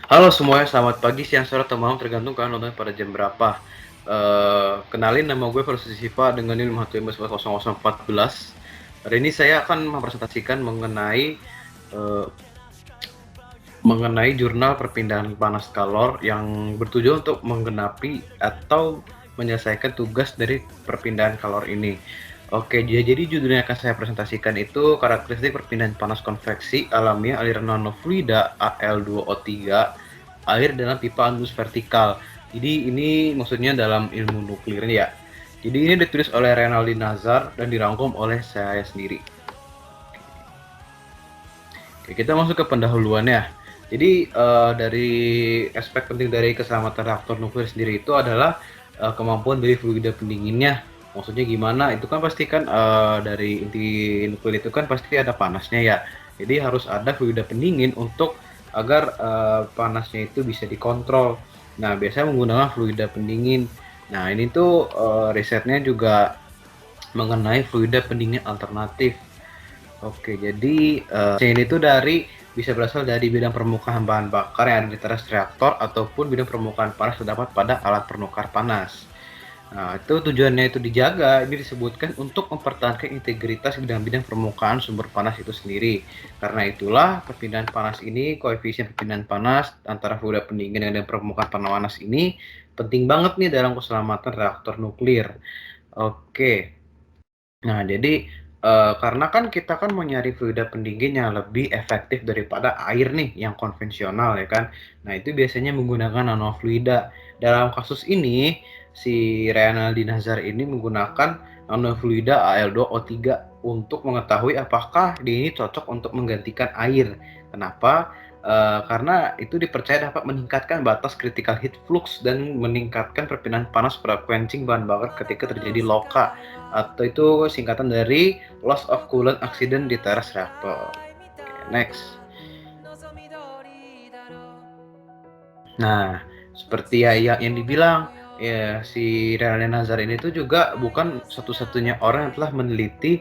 Halo semuanya, selamat pagi, siang, sore, atau malam tergantung kalian nontonnya pada jam berapa. Kenalin nama gue Versus Siva dengan NIM 1150014. Hari ini saya akan mempresentasikan eee, mengenai jurnal perpindahan panas kalor yang bertujuan untuk menggenapi atau menyelesaikan tugas dari perpindahan kalor ini. Oke, jadi judul yang akan saya presentasikan itu karakteristik perpindahan panas konveksi alamiah aliran nanofluida Al2O3 air dalam pipa anus vertikal. Jadi ini maksudnya dalam ilmu nuklir ya. Jadi ini ditulis oleh Renaldi Nazar dan dirangkum oleh saya sendiri. Oke, kita masuk ke pendahuluannya. Jadi dari aspek penting dari keselamatan reaktor nuklir sendiri itu adalah kemampuan dari fluida pendinginnya. Maksudnya gimana? Itu kan pasti kan dari inti nuklir itu kan pasti ada panasnya ya. Jadi harus ada fluida pendingin untuk agar panasnya itu bisa dikontrol. Nah, biasanya menggunakan fluida pendingin. Nah, ini tuh risetnya juga mengenai fluida pendingin alternatif. Oke, jadi ini tuh bisa berasal dari bidang permukaan bahan bakar yang ada di teras reaktor ataupun bidang permukaan panas terdapat pada alat penukar panas. Nah, itu tujuannya itu dijaga, ini disebutkan untuk mempertahankan integritas bidang-bidang permukaan sumber panas itu sendiri. Karena itulah perpindahan panas ini, koefisien perpindahan panas antara fluida pendingin dan permukaan panas ini penting banget nih dalam keselamatan reaktor nuklir. Oke. Nah, jadi, karena kan kita kan mau nyari fluida pendingin yang lebih efektif daripada air nih yang konvensional ya kan. Nah, itu biasanya menggunakan nanofluida. Dalam kasus ini, si Reynaldi Nazar ini menggunakan nanofluida Al2O3 untuk mengetahui apakah dia ini cocok untuk menggantikan air. Kenapa? Karena itu dipercaya dapat meningkatkan batas critical heat flux dan meningkatkan perpindahan panas pada quenching bahan bakar ketika terjadi LOCA, atau itu singkatan dari loss of coolant accident di teras reaktor. Oke, next. Nah, seperti yang dibilang, ya si Rene Nazar ini tuh juga bukan satu-satunya orang yang telah meneliti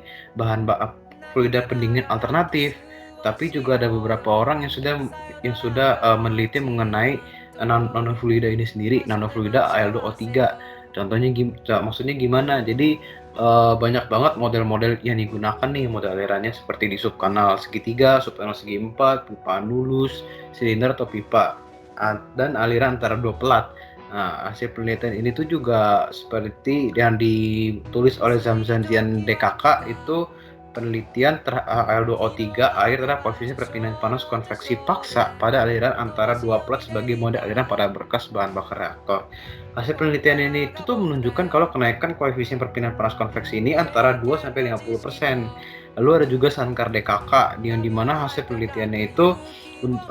fluida pendingin alternatif, tapi juga ada beberapa orang yang sudah meneliti mengenai nanofluida ini sendiri, nanofluida Al2O3. Contohnya maksudnya gimana? Jadi banyak banget model-model yang digunakan nih, model alirannya seperti di subkanal segitiga, subkanal segi empat, pipa anulus, silinder atau pipa dan aliran antara dua pelat. Nah, hasil penelitian ini tuh juga seperti yang ditulis oleh Zamzanjian DKK itu penelitian Al2O3 air terhadap koefisien perpindahan panas konveksi paksa pada aliran antara dua pelat sebagai model aliran pada berkas bahan bakar reaktor. Hasil penelitian ini itu tuh menunjukkan kalau kenaikan koefisien perpindahan panas konveksi ini antara 2 sampai 50%. Lalu ada juga Sankar DKK yang dimana hasil penelitiannya itu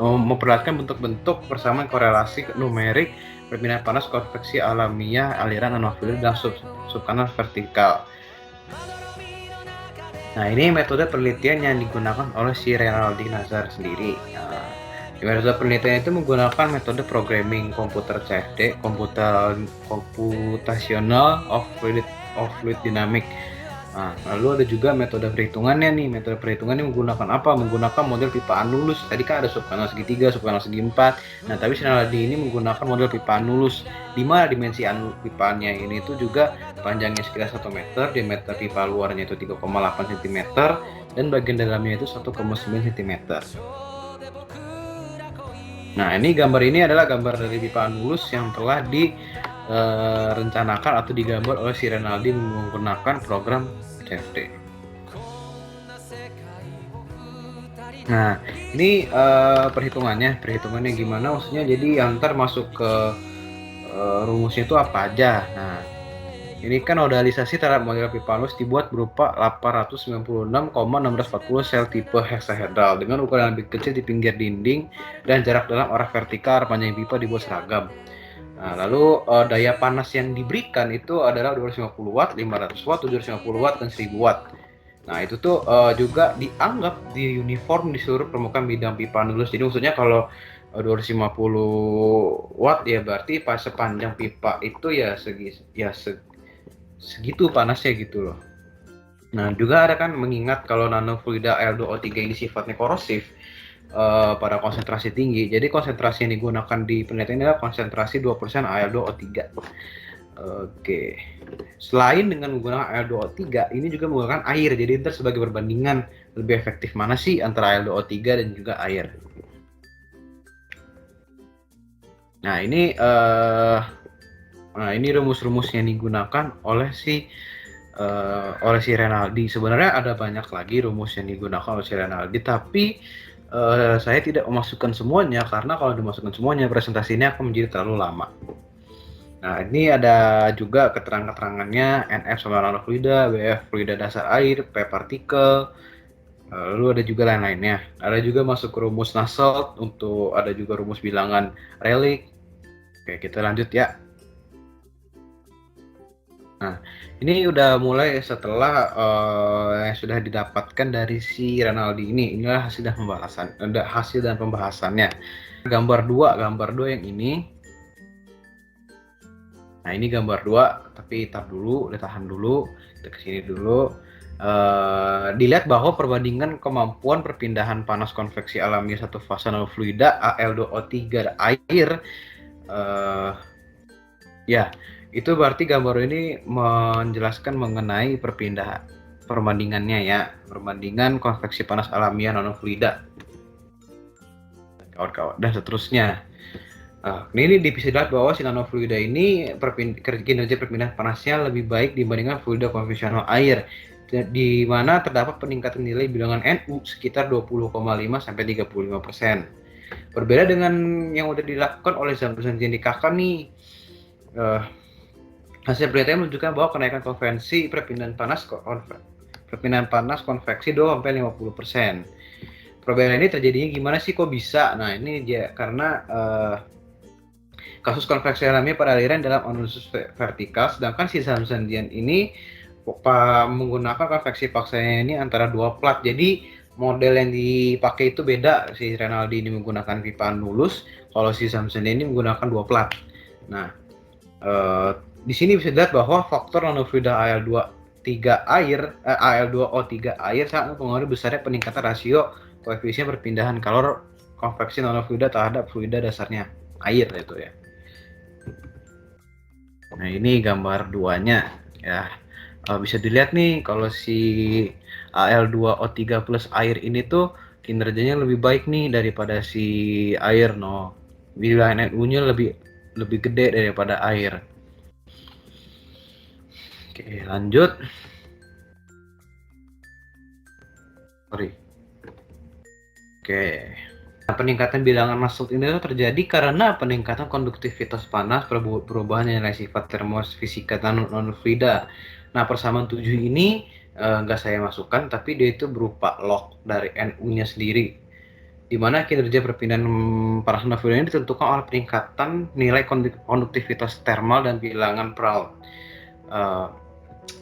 memperlihatkan bentuk-bentuk persamaan korelasi numerik perpindahan panas konveksi alamiah aliran nanofluida dalam subkanal vertikal. Nah, ini metode penelitian yang digunakan oleh si Renaldi Nazar sendiri. Nah, metode penelitian itu menggunakan metode programming komputer CFD, computational of fluid dynamic. Nah, lalu ada juga metode perhitungannya nih. Metode perhitungannya menggunakan apa? Menggunakan model pipa anulus. Tadi kan ada subkanal segitiga, subkanal segi empat. Nah, tapi Sinaladi ini menggunakan model pipa anulus. Di mana dimensi pipanya ini itu juga panjangnya sekitar 1 meter, diameter pipa luarnya itu 3,8 cm, dan bagian dalamnya itu 1,9 cm. Nah, ini gambar ini adalah gambar dari pipa anulus yang telah direncanakan atau digambar oleh si Renaldi menggunakan program CFD. Nah, ini perhitungannya gimana? Maksudnya jadi yang ntar masuk ke rumusnya itu apa aja. Nah, ini kan nodalisasi terhadap model pipa anulus dibuat berupa 896,640 sel tipe hexahedral dengan ukuran lebih kecil di pinggir dinding dan jarak dalam arah vertikal panjang pipa dibuat seragam. Nah, lalu daya panas yang diberikan itu adalah 250 watt, 500 watt, 750 watt, dan 1000 watt. Nah, itu tuh juga dianggap di uniform di seluruh permukaan bidang pipa anulus. Jadi maksudnya kalau 250 watt ya berarti pas sepanjang pipa itu segitu panasnya gitu loh. Nah, juga ada kan mengingat kalau nanofluida L2O3 ini sifatnya korosif. pada konsentrasi tinggi. Jadi konsentrasi yang digunakan di penelitian ini adalah konsentrasi 2% Al2O3. Oke. Selain dengan menggunakan Al2O3, ini juga menggunakan air. Jadi ntar sebagai perbandingan lebih efektif mana sih antara Al2O3 dan juga air. Nah, ini rumus-rumus yang digunakan oleh si Renaldi. Sebenarnya ada banyak lagi rumus yang digunakan oleh si Renaldi, tapi saya tidak memasukkan semuanya karena kalau dimasukkan semuanya presentasi ini akan menjadi terlalu lama. Nah, ini ada juga keterangan-keterangannya, NF sama nanofluida, WF fluida dasar air, P partikel, lalu ada juga lain-lainnya. Ada juga masuk ke rumus Nusselt, ada juga rumus bilangan Rayleigh. Oke, kita lanjut ya. Nah, ini udah mulai setelah yang sudah didapatkan dari si Renaldi ini. Inilah hasil dan pembahasannya. Gambar 2 yang ini. Nah, ini gambar 2, tapi ditahan dulu, kita kesini dulu. Dilihat bahwa perbandingan kemampuan perpindahan panas konveksi alami satu fase nanofluida Al2O3 air, ya itu berarti gambar ini menjelaskan mengenai perbandingannya ya, perbandingan konveksi panas alamiah nanofluida, kawan-kawan, dan seterusnya. Ini bisa dilihat bahwa si nanofluida ini kinerja perpindahan panasnya lebih baik dibandingkan fluida konvensional air, di mana terdapat peningkatan nilai bilangan NU sekitar 20,5 sampai 35%. Berbeda dengan yang sudah dilakukan oleh Zamrus dan Kakak nih. Hasil penelitian menunjukkan bahwa kenaikan konvensi perpindahan panas konveksi 2 sampai 50%. Perbedaan ini terjadinya gimana sih, kok bisa? Nah, ini dia karena kasus konveksi alamiah pada aliran dalam anusus vertikal, sedangkan si Zamzandian ini menggunakan konveksi paksanya ini antara 2 plat. Jadi model yang dipakai itu beda. Si Renaldi ini menggunakan pipa annulus, kalau si Zamzandian ini menggunakan 2 plat. Nah, di sini bisa dilihat bahwa faktor nanofluida Al2O3 air sangat mempengaruhi besarnya peningkatan rasio koefisien perpindahan kalor konveksi nanofluida terhadap fluida dasarnya air itu ya. Nah, ini gambar 2-nya ya. Bisa dilihat nih kalau si Al2O3 plus air ini tuh kinerjanya lebih baik nih daripada si air, bilangan NU-nya lebih gede daripada air. Oke, lanjut. Oke. Nah, peningkatan bilangan Nusselt ini terjadi karena peningkatan konduktivitas panas, perubahan nilai sifat termofisika nanofluida. Nah, persamaan 7 ini nggak saya masukkan, tapi dia itu berupa log dari NU-nya sendiri, di mana kinerja perpindahan panas nanofluida ini ditentukan oleh peningkatan nilai konduktivitas termal dan bilangan Prandtl.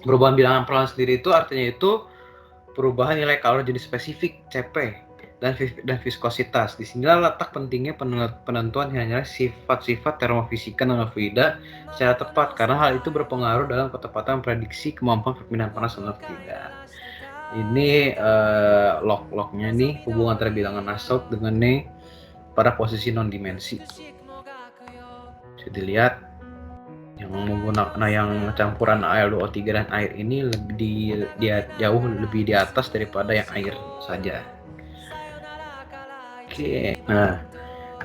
Perubahan bilangan Prandtl sendiri itu artinya itu perubahan nilai kalor jenis spesifik CP dan viskositas. Disinilah letak pentingnya penentuan nilai sifat-sifat termofisika nanofluida secara tepat, karena hal itu berpengaruh dalam ketepatan prediksi kemampuan perpindahan panas nanofluida. Ini log-lognya nih, hubungan antara bilangan Nusselt dengan nih pada posisi non dimensi. Bisa dilihat yang campuran Al2O3 dan air ini jauh lebih di atas daripada yang air saja. Oke. Nah,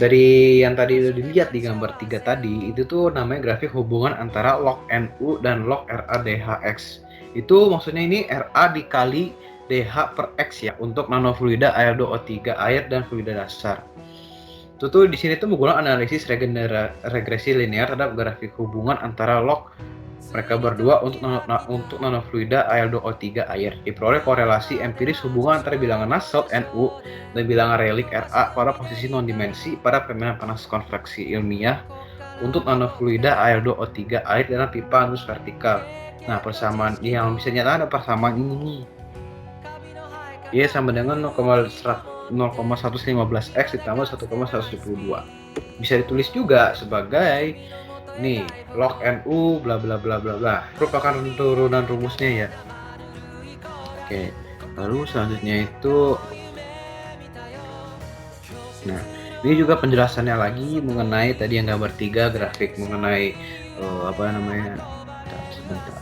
dari yang tadi udah dilihat di gambar 3 tadi, itu tuh namanya grafik hubungan antara log NU dan log RA/dHx. Itu maksudnya ini RA dikali DH per X ya, untuk nanofluida Al2O3 air dan fluida dasar. Itu tuh di sini tuh menggunakan analisis regresi linear terhadap grafik hubungan antara log mereka berdua untuk nanofluida Al2O3 air. Diperoleh korelasi empiris hubungan antara bilangan Nusselt NU dan bilangan Rayleigh RA pada posisi non-dimensi pada perpindahan panas konveksi ilmiah untuk nanofluida Al2O3 air dalam pipa annulus vertikal. Nah, persamaan yang bisa nyata ada persamaan ini nih. Dia sama dengan 0,115x ditambah 1,122. Bisa ditulis juga sebagai nih log NU bla bla bla bla bla, merupakan turunan rumusnya ya. Oke, lalu selanjutnya itu Nah, ini juga penjelasannya lagi mengenai tadi yang gambar 3 grafik mengenai apa namanya? Sebentar.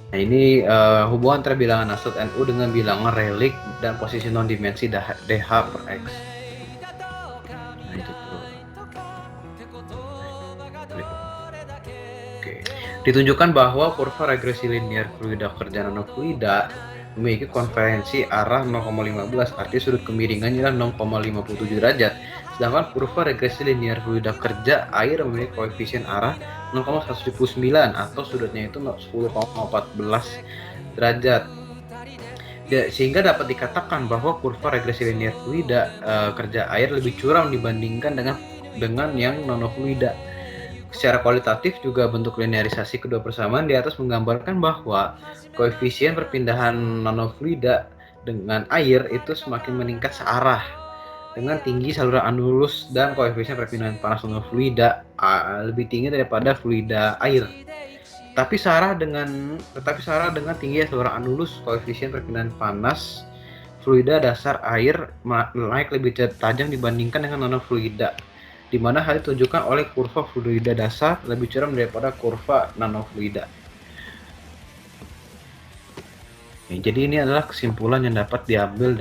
Nah, ini hubungan antara bilangan absolut NU dengan bilangan relik dan posisi non dimensi DH per X. Nah, itu tuh. Oke. Ditunjukkan bahwa kurva regresi linear fluida kerja nanofluida memiliki konvergensi arah 0,15, artinya sudut kemiringannya adalah 0,57 derajat. Sedangkan kurva regresi linear fluida kerja air memiliki koefisien arah 0,179 atau sudutnya itu 10,14 derajat. Ya, sehingga dapat dikatakan bahwa kurva regresi linear fluida kerja air lebih curam dibandingkan dengan yang nanofluida. Secara kualitatif juga bentuk linearisasi kedua persamaan di atas menggambarkan bahwa koefisien perpindahan nanofluida dengan air itu semakin meningkat searah dengan tinggi saluran anulus dan koefisien perpindahan panas nanofluida lebih tinggi daripada fluida air. Tetapi searah dengan tinggi saluran anulus, koefisien perpindahan panas fluida dasar air naik lebih tajam dibandingkan dengan nanofluida, di mana hal ditunjukkan oleh kurva fluida dasar lebih curam daripada kurva nanofluida. Ya, jadi ini adalah kesimpulan yang dapat diambil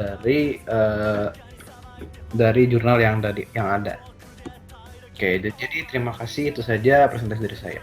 dari jurnal yang ada. Oke, jadi terima kasih, itu saja presentasi dari saya.